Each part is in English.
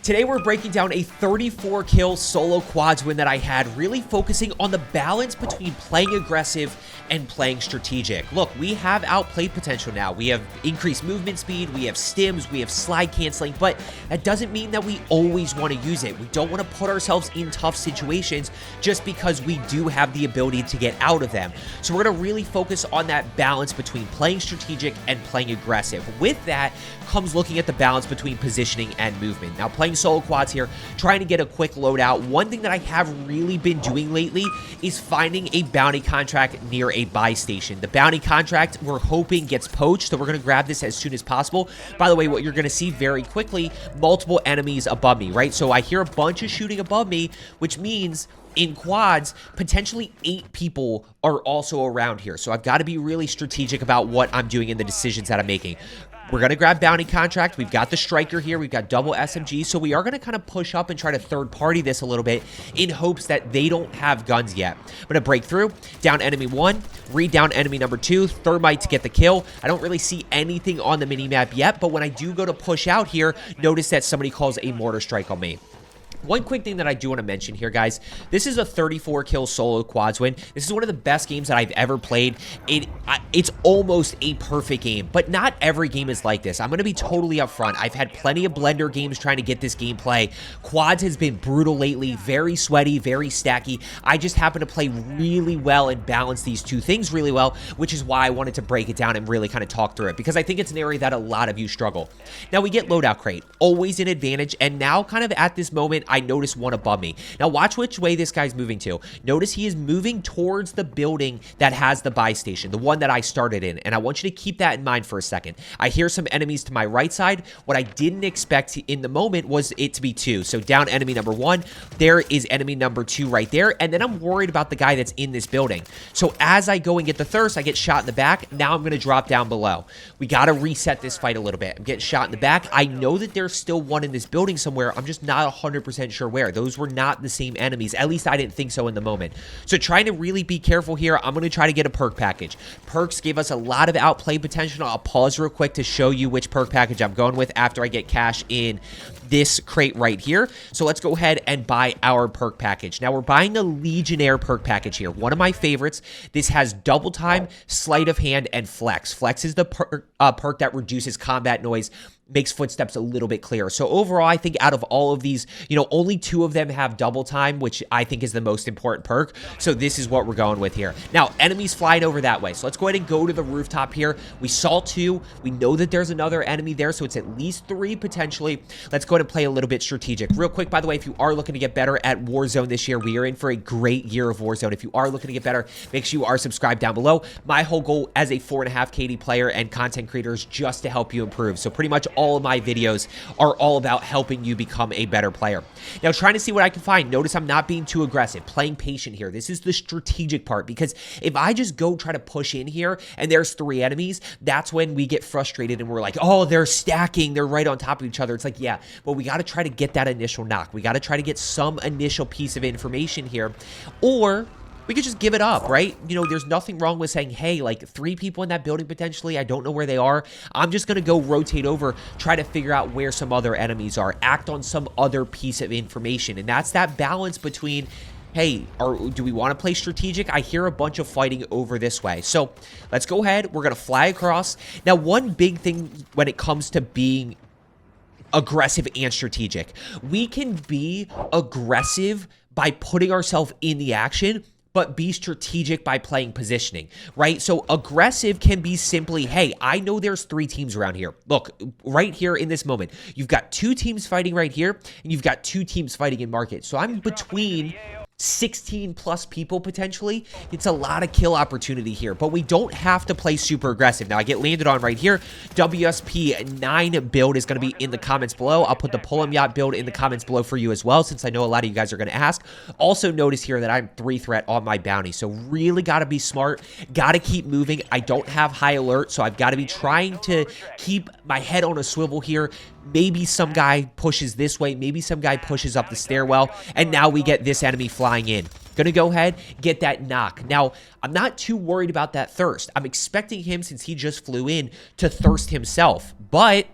Today we're breaking down a 34 kill solo quads win that I had, really focusing on the balance between playing aggressive and playing strategic. Look, we have outplay potential now. We have increased movement speed, we have stims, we have slide canceling, but that doesn't mean that we always want to use it. We don't want to put ourselves in tough situations just because we do have the ability to get out of them. So we're going to really focus on that balance between playing strategic and playing aggressive. With that comes looking at the balance between positioning and movement. Now, playing solo quads here, trying to get a quick loadout. One thing that I have really been doing lately is finding a bounty contract near a buy station. The bounty contract we're hoping gets poached, so we're going to grab this as soon as possible. By the way, what you're going to see very quickly, multiple enemies above me, right? So I hear a bunch of shooting above me, which means in quads, potentially 8 people are also around here. So I've got to be really strategic about what I'm doing and the decisions that I'm making. We're going to grab bounty contract. We've got the striker here. We've got double SMG. So we are going to kind of push up and try to third party this a little bit in hopes that they don't have guns yet. I'm going to break through, down enemy 1, read down enemy number 2, thermite to get the kill. I don't really see anything on the minimap yet, but when I do go to push out here, notice that somebody calls a mortar strike on me. One quick thing that I do want to mention here, guys, this is a 34 kill solo quads win. This is one of the best games that I've ever played. It's almost a perfect game, but not every game is like this. I'm going to be totally upfront. I've had plenty of blender games trying to get this gameplay. Quads has been brutal lately, very sweaty, very stacky. I just happen to play really well and balance these two things really well, which is why I wanted to break it down and really kind of talk through it, because I think it's an area that a lot of you struggle. Now, we get loadout crate, always an advantage, and now kind of at this moment, I notice one above me. Now watch which way this guy's moving to. Notice he is moving towards the building that has the buy station, the one that I started in, and I want you to keep that in mind for a second. I hear some enemies to my right side. What I didn't expect in the moment was it to be 2. So down enemy number 1, there is enemy number 2 right there, and then I'm worried about the guy that's in this building. So as I go and get the thirst, I get shot in the back. Now I'm going to drop down below. We got to reset this fight a little bit. I'm getting shot in the back. I know that there's still one in this building somewhere. I'm just not 100% sure where. Those were not the same enemies. At least I didn't think so in the moment. So trying to really be careful here. I'm going to try to get a perk package. Perks give us a lot of outplay potential. I'll pause real quick to show you which perk package I'm going with after I get cash in this crate right here. So let's go ahead and buy our perk package. Now we're buying the Legionnaire perk package here. One of my favorites. This has double time, sleight of hand, and flex. Flex is the perk that reduces combat noise, makes footsteps a little bit clearer. So overall, I think out of all of these, only 2 of them have double time, which I think is the most important perk. So this is what we're going with here. Now, enemies flying over that way. So let's go ahead and go to the rooftop here. We saw 2. We know that there's another enemy there, so it's at least 3 potentially. Let's go ahead and play a little bit strategic. Real quick, by the way, if you are looking to get better at Warzone this year, we are in for a great year of Warzone. If you are looking to get better, make sure you are subscribed down below. My whole goal as a 4.5 KD player and content creator is just to help you improve. So pretty much all of my videos are all about helping you become a better player. Now, trying to see what I can find. Notice I'm not being too aggressive, playing patient here. This is the strategic part, because if I just go try to push in here and there's 3 enemies, that's when we get frustrated and we're like, oh, they're stacking, they're right on top of each other. It's like, yeah, but we got to try to get that initial knock. We got to try to get some initial piece of information here, or we could just give it up, right? There's nothing wrong with saying, hey, like 3 people in that building potentially, I don't know where they are. I'm just going to go rotate over, try to figure out where some other enemies are, act on some other piece of information. And that's that balance between, hey, do we want to play strategic? I hear a bunch of fighting over this way. So let's go ahead. We're going to fly across. Now, one big thing when it comes to being aggressive and strategic, we can be aggressive by putting ourselves in the action, but be strategic by playing positioning, right? So aggressive can be simply, hey, I know there's 3 teams around here. Look, right here in this moment, you've got 2 teams fighting right here, and you've got 2 teams fighting in market. So I'm between 16 plus people potentially. It's a lot of kill opportunity here, but we don't have to play super aggressive. Now I get landed on right here. WSP 9 build is going to be in the comments below. I'll put the Pull'em Yacht build in the comments below for you as well, since I know a lot of you guys are going to ask. Also notice here that I'm 3 threat on my bounty, so really got to be smart, got to keep moving. I don't have high alert, so I've got to be trying to keep my head on a swivel here. Maybe some guy pushes this way, maybe some guy pushes up the stairwell, and now we get this enemy flying in. Gonna go ahead, get that knock. Now, I'm not too worried about that thirst. I'm expecting him, since he just flew in, to thirst himself, but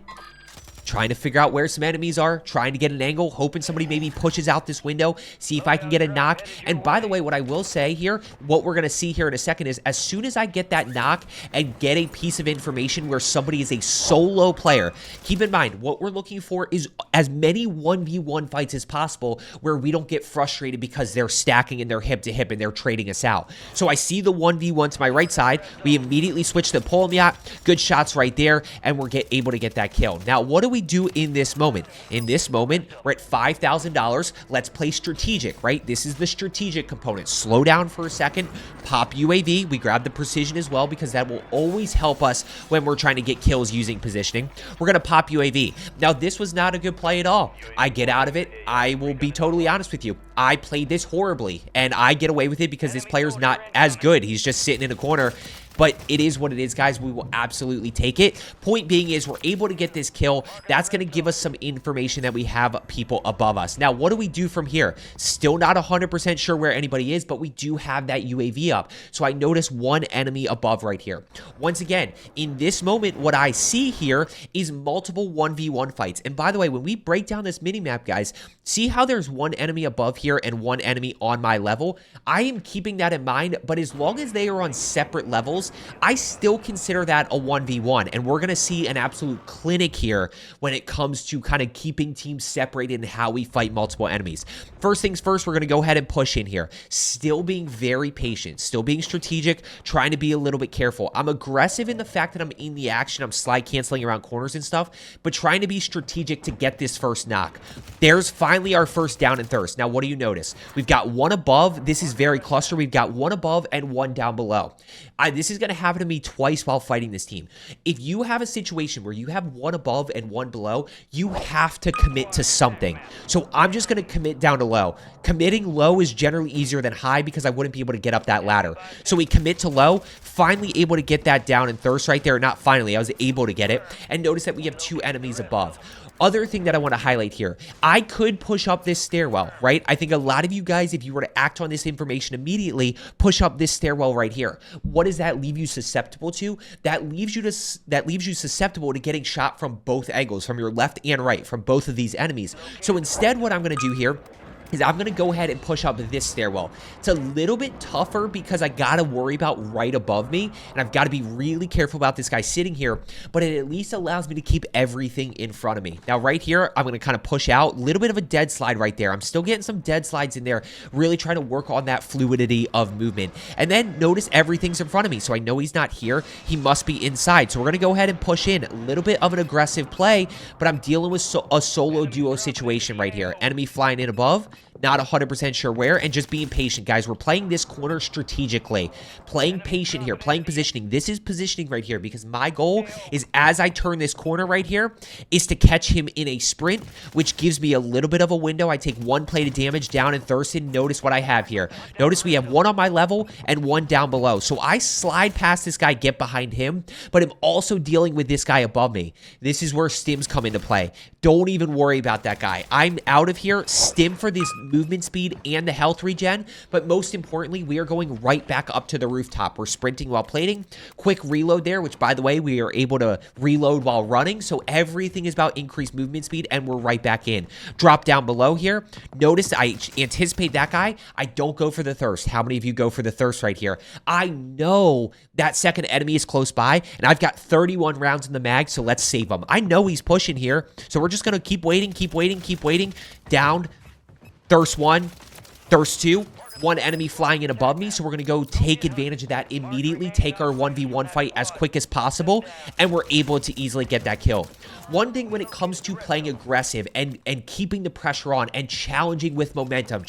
trying to figure out where some enemies are, trying to get an angle, hoping somebody maybe pushes out this window, see if I can get a knock. And by the way, what I will say here, what we're going to see here in a second is as soon as I get that knock and get a piece of information where somebody is a solo player, keep in mind, what we're looking for is as many 1v1 fights as possible where we don't get frustrated because they're stacking and they're hip to hip and they're trading us out. So I see the 1v1 to my right side. We immediately switch to pull me out. Good shots right there, and we're able to get that kill. Now, what do we do in this moment? In this moment, we're at $5,000. Let's play strategic, right? This is the strategic component. Slow down for a second, pop UAV. We grab the precision as well because that will always help us when we're trying to get kills using positioning. We're going to pop UAV. Now, this was not a good play at all. I get out of it. I will be totally honest with you. I played this horribly, and I get away with it because this player's not as good. He's just sitting in a corner. But it is what it is, guys. We will absolutely take it. Point being is we're able to get this kill. That's going to give us some information that we have people above us. Now, what do we do from here? Still not 100% sure where anybody is, but we do have that UAV up. So I notice one enemy above right here. Once again, in this moment, what I see here is multiple 1v1 fights. And by the way, when we break down this mini-map, guys, see how there's one enemy above here and one enemy on my level? I am keeping that in mind, but as long as they are on separate levels, I still consider that a 1v1, and we're going to see an absolute clinic here when it comes to kind of keeping teams separated and how we fight multiple enemies. First things first, we're going to go ahead and push in here. Still being very patient, still being strategic, trying to be a little bit careful. I'm aggressive in the fact that I'm in the action, I'm slide canceling around corners and stuff, but trying to be strategic to get this first knock. There's finally our first down and thirst. Now, what do you notice? We've got one above. This is very cluster. We've got one above and one down below. This is going to happen to me twice while fighting this team. If you have a situation where you have one above and one below, you have to commit to something. So I'm just going to commit down to low. Committing low is generally easier than high because I wouldn't be able to get up that ladder. So we commit to low, finally able to get that down and thirst right there. Not finally, I was able to get it. And notice that we have two enemies above. Other thing that I want to highlight here, I could push up this stairwell, right? I think a lot of you guys, if you were to act on this information immediately, push up this stairwell right here. What does that leave you susceptible to? That leaves you susceptible to getting shot from both angles, from your left and right, from both of these enemies. So instead, what I'm going to do here is I'm going to go ahead and push up this stairwell. It's a little bit tougher because I got to worry about right above me, and I've got to be really careful about this guy sitting here, but it at least allows me to keep everything in front of me. Now, right here, I'm going to kind of push out. A little bit of a dead slide right there. I'm still getting some dead slides in there, really trying to work on that fluidity of movement. And then notice everything's in front of me, so I know he's not here. He must be inside, so we're going to go ahead and push in. A little bit of an aggressive play, but I'm dealing with a solo duo situation right here. Enemy flying in above. Not 100% sure where, and just being patient, guys. We're playing this corner strategically. Playing patient here, playing positioning. This is positioning right here because my goal is as I turn this corner right here is to catch him in a sprint, which gives me a little bit of a window. I take one plate of damage down and Thurston. Notice what I have here. Notice we have one on my level and one down below. So I slide past this guy, get behind him, but I'm also dealing with this guy above me. This is where stims come into play. Don't even worry about that guy. I'm out of here. Stim for this movement speed and the health regen, but most importantly, we are going right back up to the rooftop. We're sprinting while plating. Quick reload there, which by the way, we are able to reload while running, so everything is about increased movement speed, and we're right back in. Drop down below here. Notice I anticipate that guy. I don't go for the thirst. How many of you go for the thirst right here? I know that second enemy is close by, and I've got 31 rounds in the mag, so let's save him. I know he's pushing here, so we're just going to keep waiting, keep waiting, keep waiting. Down. Thirst 1, Thirst 2, one enemy flying in above me, so we're going to go take advantage of that immediately, take our 1v1 fight as quick as possible, and we're able to easily get that kill. One thing when it comes to playing aggressive and keeping the pressure on and challenging with momentum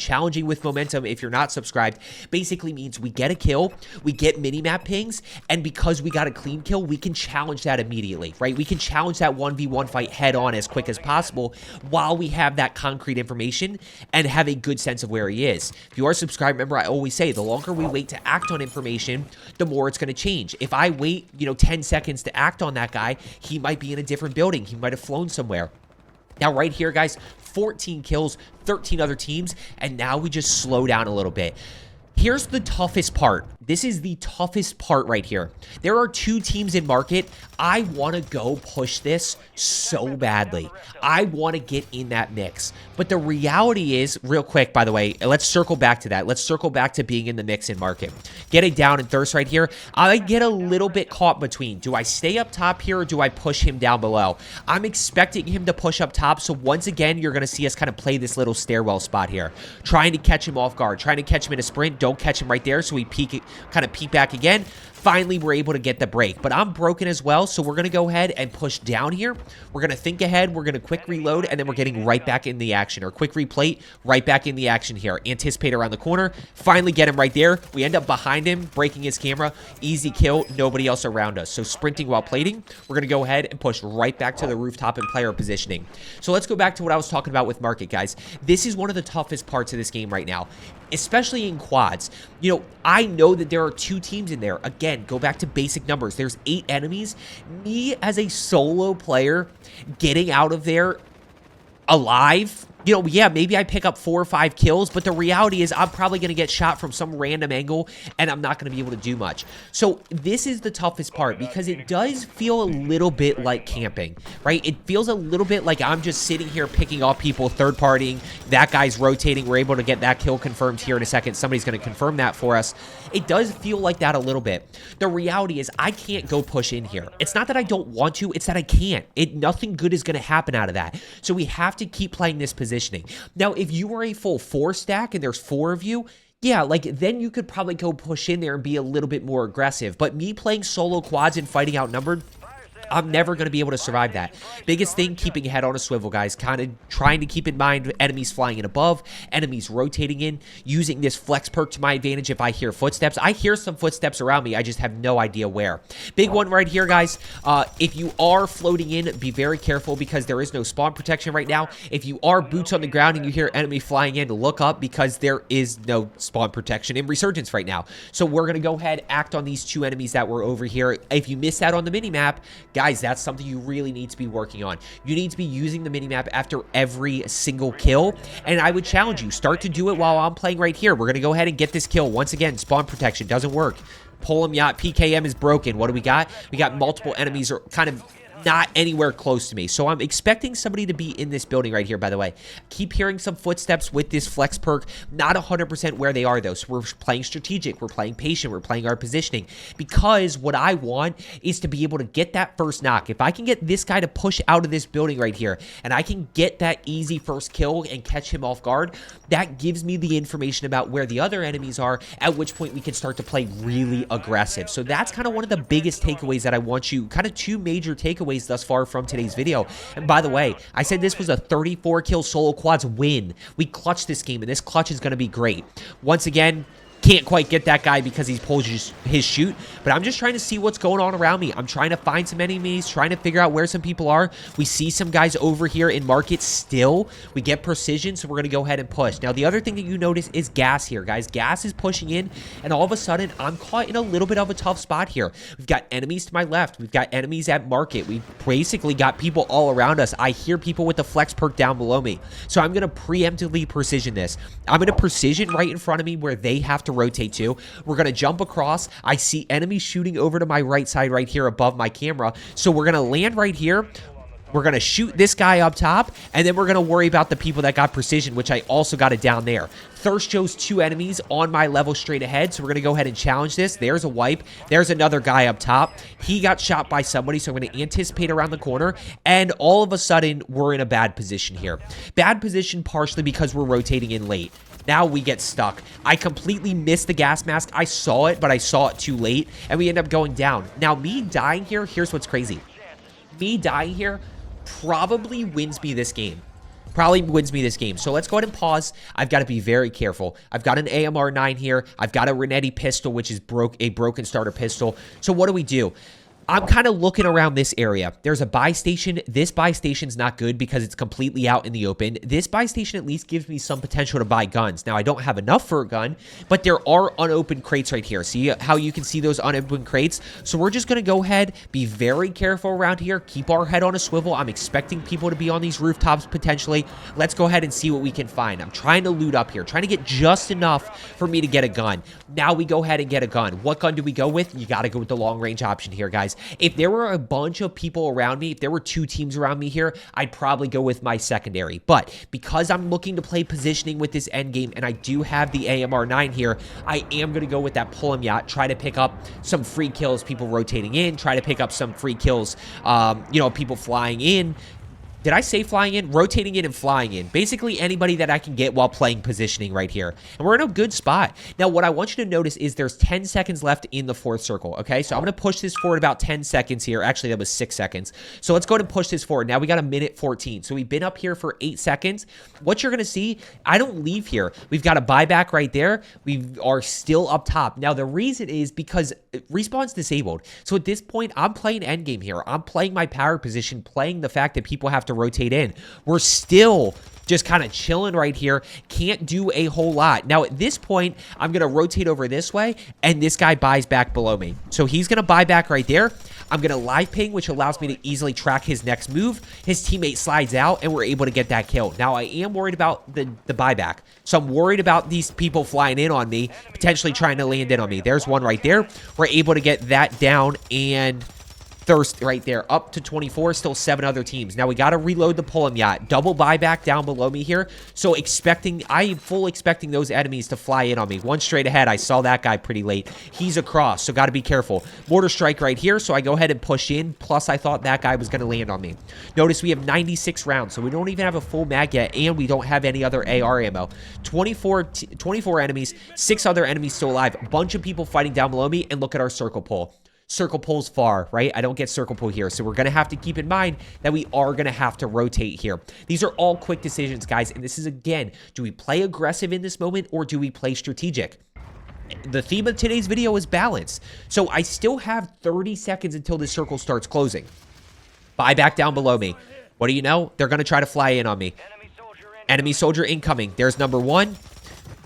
if you're not subscribed, basically means we get a kill, we get minimap pings, and because we got a clean kill, we can challenge that immediately, right? We can challenge that 1v1 fight head on as quick as possible while we have that concrete information and have a good sense of where he is. If you are subscribed, remember I always say the longer we wait to act on information, the more it's going to change. If I wait, 10 seconds to act on that guy, he might be in a different building. He might have flown somewhere. Now right here, guys, 14 kills, 13 other teams, and now we just slow down a little bit. Here's the toughest part. This is the toughest part right here. There are two teams in market. I want to go push this so badly. I want to get in that mix. But the reality is, real quick, by the way, let's circle back to that. Let's circle back to being in the mix in market. Getting down and thirst right here. I get a little bit caught between. Do I stay up top here or do I push him down below? I'm expecting him to push up top. So once again, you're going to see us kind of play this little stairwell spot here. Trying to catch him off guard. Trying to catch him in a sprint. Don't catch him right there. So we kind of peek back again. Finally, we're able to get the break, but I'm broken as well, so we're going to go ahead and push down here. We're going to think ahead. We're going to quick reload, and then we're getting right back in the action, or quick replate, right back in the action here. Anticipate around the corner. Finally get him right there. We end up behind him, breaking his camera. Easy kill. Nobody else around us. So sprinting while plating, we're going to go ahead and push right back to the rooftop and player positioning. So let's go back to what I was talking about with market, guys. This is one of the toughest parts of this game right now, especially in quads. You know, I know that there are two teams in there. Again, go back to basic numbers. There's 8 enemies. Me as a solo player getting out of there alive, you know, yeah, maybe I pick up 4 or 5 kills, but the reality is I'm probably going to get shot from some random angle, and I'm not going to be able to do much. So this is the toughest part, because it does feel a little bit like camping, right? It feels a little bit like I'm just sitting here picking off people, third-partying. That guy's rotating. We're able to get that kill confirmed here in a second. Somebody's going to confirm that for us. It does feel like that a little bit. The reality is I can't go push in here. It's not that I don't want to, it's that I can't. Nothing good is going to happen out of that. So we have to keep playing this positioning. Now, if you were a full 4 stack and there's 4 of you, yeah, like then you could probably go push in there and be a little bit more aggressive. But me playing solo quads and fighting outnumbered, I'm never going to be able to survive that. Biggest thing, keeping your head on a swivel, guys. Kind of trying to keep in mind enemies flying in above, enemies rotating in, using this flex perk to my advantage if I hear footsteps. I hear some footsteps around me. I just have no idea where. Big one right here, guys. If you are floating in, be very careful because there is no spawn protection right now. If you are boots on the ground and you hear enemy flying in, look up because there is no spawn protection in Resurgence right now. So we're going to go ahead, act on these 2 enemies that were over here. If you missed out on the minimap, guys, that's something you really need to be working on. You need to be using the minimap after every single kill, and I would challenge you, start to do it while I'm playing right here. We're going to go ahead and get this kill. Once again, spawn protection doesn't work. Pull him yacht. PKM is broken. What do we got? We got multiple enemies are kind of not anywhere close to me. So I'm expecting somebody to be in this building right here, by the way. Keep hearing some footsteps with this flex perk. Not 100% where they are, though. So we're playing strategic. We're playing patient. We're playing our positioning. Because what I want is to be able to get that first knock. If I can get this guy to push out of this building right here, and I can get that easy first kill and catch him off guard, that gives me the information about where the other enemies are, at which point we can start to play really aggressive. So that's kind of one of the biggest takeaways that I want you, kind of 2 major takeaways thus far from today's video. And by the way, I said this was a 34 kill solo quads win. We clutched this game, and this clutch is going to be great. Once again, can't quite get that guy because he's pulled his shoot, but I'm just trying to see what's going on around me. I'm trying to find some enemies, trying to figure out where some people are. We see some guys over here in market still. We get precision, so we're going to go ahead and push. Now, the other thing that you notice is gas here, guys. Gas is pushing in, and all of a sudden, I'm caught in a little bit of a tough spot here. We've got enemies to my left. We've got enemies at market. We've basically got people all around us. I hear people with the flex perk down below me, so I'm going to preemptively precision this. I'm going to precision right in front of me where they have to rotate to. We're going to jump across. I see enemies shooting over to my right side right here above my camera. So we're going to land right here. We're going to shoot this guy up top, and then we're going to worry about the people that got precision, which I also got it down there. Thirst shows 2 enemies on my level straight ahead, so we're going to go ahead and challenge this. There's a wipe. There's another guy up top. He got shot by somebody, so I'm going to anticipate around the corner, and all of a sudden, we're in a bad position here. Bad position partially because we're rotating in late. Now we get stuck. I completely missed the gas mask. I saw it, but I saw it too late, and we end up going down. Now, me dying here, here's what's crazy. Me dying here probably wins me this game. So let's go ahead and pause. I've got to be very careful. I've got an AMR-9 here. I've got a Renetti pistol, which is a broken starter pistol. So what do? I'm kind of looking around this area. There's a buy station. This buy station's not good because it's completely out in the open. This buy station at least gives me some potential to buy guns. Now, I don't have enough for a gun, but there are unopened crates right here. See how you can see those unopened crates? So we're just going to go ahead, be very careful around here, keep our head on a swivel. I'm expecting people to be on these rooftops potentially. Let's go ahead and see what we can find. I'm trying to loot up here, trying to get just enough for me to get a gun. Now we go ahead and get a gun. What gun do we go with? You got to go with the long range option here, guys. If there were a bunch of people around me, if there were 2 teams around me here, I'd probably go with my secondary. But because I'm looking to play positioning with this end game and I do have the AMR-9 here, I am going to go with that pull-em yacht, try to pick up some free kills, people rotating in, try to pick up some free kills, people flying in. Did I say flying in? Rotating in and flying in. Basically anybody that I can get while playing positioning right here. And we're in a good spot. Now, what I want you to notice is there's 10 seconds left in the 4th circle, okay? So I'm going to push this forward about 10 seconds here. Actually, that was 6 seconds. So let's go ahead and push this forward. Now we got a minute 14. So we've been up here for 8 seconds. What you're going to see, I don't leave here. We've got a buyback right there. We are still up top. Now, the reason is because respawn's disabled. So at this point, I'm playing endgame here. I'm playing my power position, playing the fact that people have to rotate in. We're still just kind of chilling right here. Can't do a whole lot. Now, at this point, I'm going to rotate over this way, and this guy buys back below me. So he's going to buy back right there. I'm going to live ping, which allows me to easily track his next move. His teammate slides out, and we're able to get that kill. Now, I am worried about the buyback. So I'm worried about these people flying in on me, potentially trying to land in on me. There's one right there. We're able to get that down, and Thirst right there, up to 24, still 7 other teams. Now we got to reload the pull-em yacht. Double buyback down below me here. So I am full expecting those enemies to fly in on me. One straight ahead. I saw that guy pretty late. He's across, so got to be careful. Mortar strike right here, so I go ahead and push in. Plus, I thought that guy was going to land on me. Notice we have 96 rounds, so we don't even have a full mag yet, and we don't have any other AR ammo. 24 enemies, 6 other enemies still alive. A bunch of people fighting down below me, and look at our circle pull. Circle pulls far, right? I don't get circle pull here. So we're going to have to keep in mind that we are going to have to rotate here. These are all quick decisions, guys. And this is, again, do we play aggressive in this moment or do we play strategic? The theme of today's video is balance. So I still have 30 seconds until this circle starts closing. Buy back down below me. What do you know? They're going to try to fly in on me. Enemy soldier incoming. There's number 1.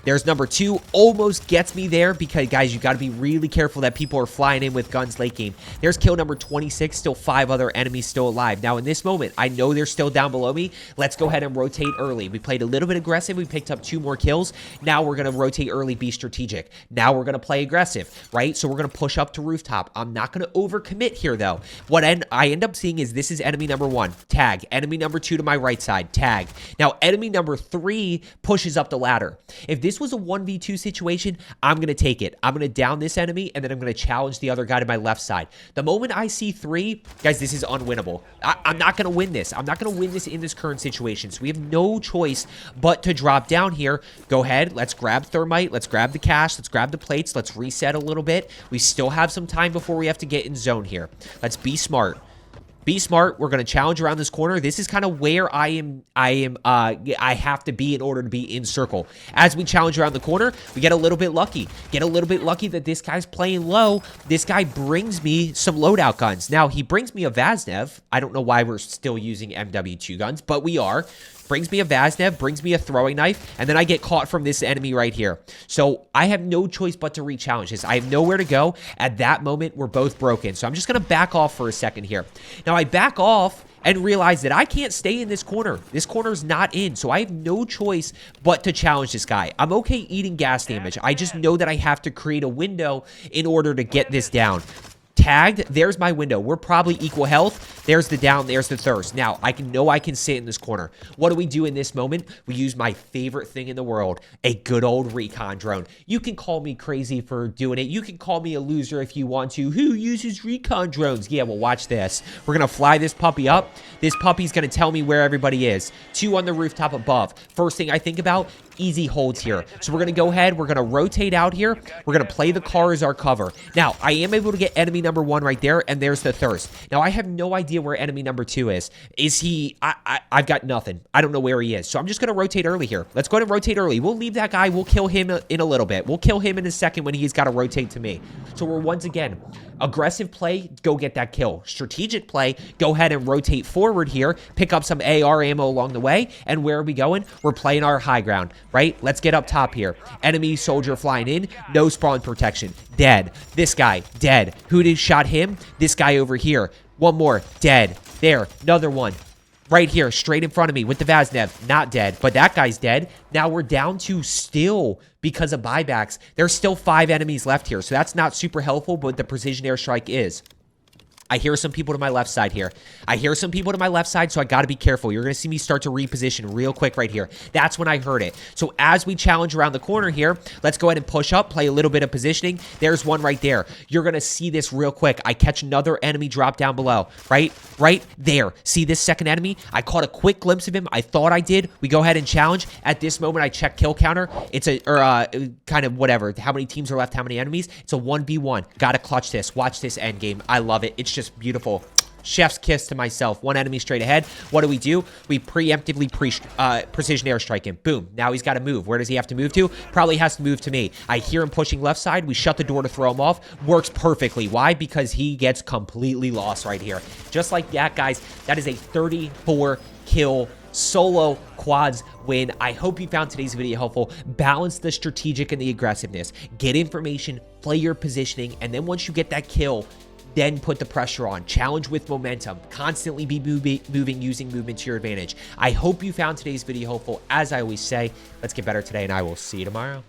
There's number 2, almost gets me there because, guys, you got to be really careful that people are flying in with guns late game. There's kill number 26, still 5 other enemies still alive. Now, in this moment, I know they're still down below me. Let's go ahead and rotate early. We played a little bit aggressive. We picked up 2 more kills. Now we're going to rotate early, be strategic. Now we're going to play aggressive, right? So we're going to push up to rooftop. I'm not going to overcommit here, though. What I end up seeing is this is enemy number 1, tag. Enemy number 2 to my right side, tag. Now, enemy number 3 pushes up the ladder. If this was a 1v2 situation, I'm going to take it. I'm going to down this enemy, and then I'm going to challenge the other guy to my left side. The moment I see 3, guys, this is unwinnable. I'm not going to win this. I'm not going to win this in this current situation, so we have no choice but to drop down here. Go ahead. Let's grab thermite. Let's grab the cash. Let's grab the plates. Let's reset a little bit. We still have some time before we have to get in zone here. Let's be smart. Be smart. We're going to challenge around this corner. This is kind of where I have to be in order to be in circle. As we challenge around the corner, we get a little bit lucky. Get a little bit lucky that this guy's playing low. This guy brings me some loadout guns. Now, he brings me a Vaznev. I don't know why we're still using MW2 guns, but we are. Brings me a Vaznev, brings me a throwing knife, and then I get caught from this enemy right here. So I have no choice but to re-challenge this. I have nowhere to go. At that moment, we're both broken. So I'm just going to back off for a second here. Now, I back off and realize that I can't stay in this corner. This corner's not in, so I have no choice but to challenge this guy. I'm okay eating gas damage. I just know that I have to create a window in order to get this down. Tagged, there's my window. We're probably equal health. There's the down, there's the thirst. Now, I can sit in this corner. What do we do in this moment? We use my favorite thing in the world, a good old recon drone. You can call me crazy for doing it. You can call me a loser if you want to. Who uses recon drones? Yeah, well, watch this. We're going to fly this puppy up. This puppy's going to tell me where everybody is. 2 on the rooftop above. First thing I think about, easy holds here. So we're going to go ahead. We're going to rotate out here. We're going to play the car as our cover. Now, I am able to get enemy number 1 right there, and there's the Thirst. Now, I have no idea where enemy number 2 is. Is he... I've got nothing. I don't know where he is. So I'm just going to rotate early here. Let's go ahead and rotate early. We'll leave that guy. We'll kill him in a little bit. We'll kill him in a second when he's got to rotate to me. So we're once again... aggressive play, go get that kill. Strategic play, go ahead and rotate forward here, pick up some AR ammo along the way, and where are we going? We're playing our high ground, right? Let's get up top here. Enemy soldier flying in, no spawn protection, dead. This guy, dead. Who did shot him? This guy over here. One more, dead. There, another one. Right here, straight in front of me with the Vaznev. Not dead, but that guy's dead. Now we're down to still, because of buybacks, there's still 5 enemies left here. So that's not super helpful, but the precision airstrike is. I hear some people to my left side here. I hear some people to my left side, so I got to be careful. You're going to see me start to reposition real quick right here. That's when I heard it. So as we challenge around the corner here, let's go ahead and push up, play a little bit of positioning. There's one right there. You're going to see this real quick. I catch another enemy drop down below, right there. See this second enemy? I caught a quick glimpse of him. I thought I did. We go ahead and challenge. At this moment, I check kill counter. It's kind of whatever. How many teams are left? How many enemies? It's a 1v1. Got to clutch this. Watch this end game. I love it. It's just beautiful. Chef's kiss to myself. One enemy straight ahead. What do? We preemptively precision airstrike him. Boom. Now he's got to move. Where does he have to move to? Probably has to move to me. I hear him pushing left side. We shut the door to throw him off. Works perfectly. Why? Because he gets completely lost right here. Just like that, guys. That is a 34 kill solo quads win. I hope you found today's video helpful. Balance the strategic and the aggressiveness. Get information, play your positioning, and then once you get that kill, then put the pressure on. Challenge with momentum. Constantly be moving, using movement to your advantage. I hope you found today's video helpful. As I always say, let's get better today, and I will see you tomorrow.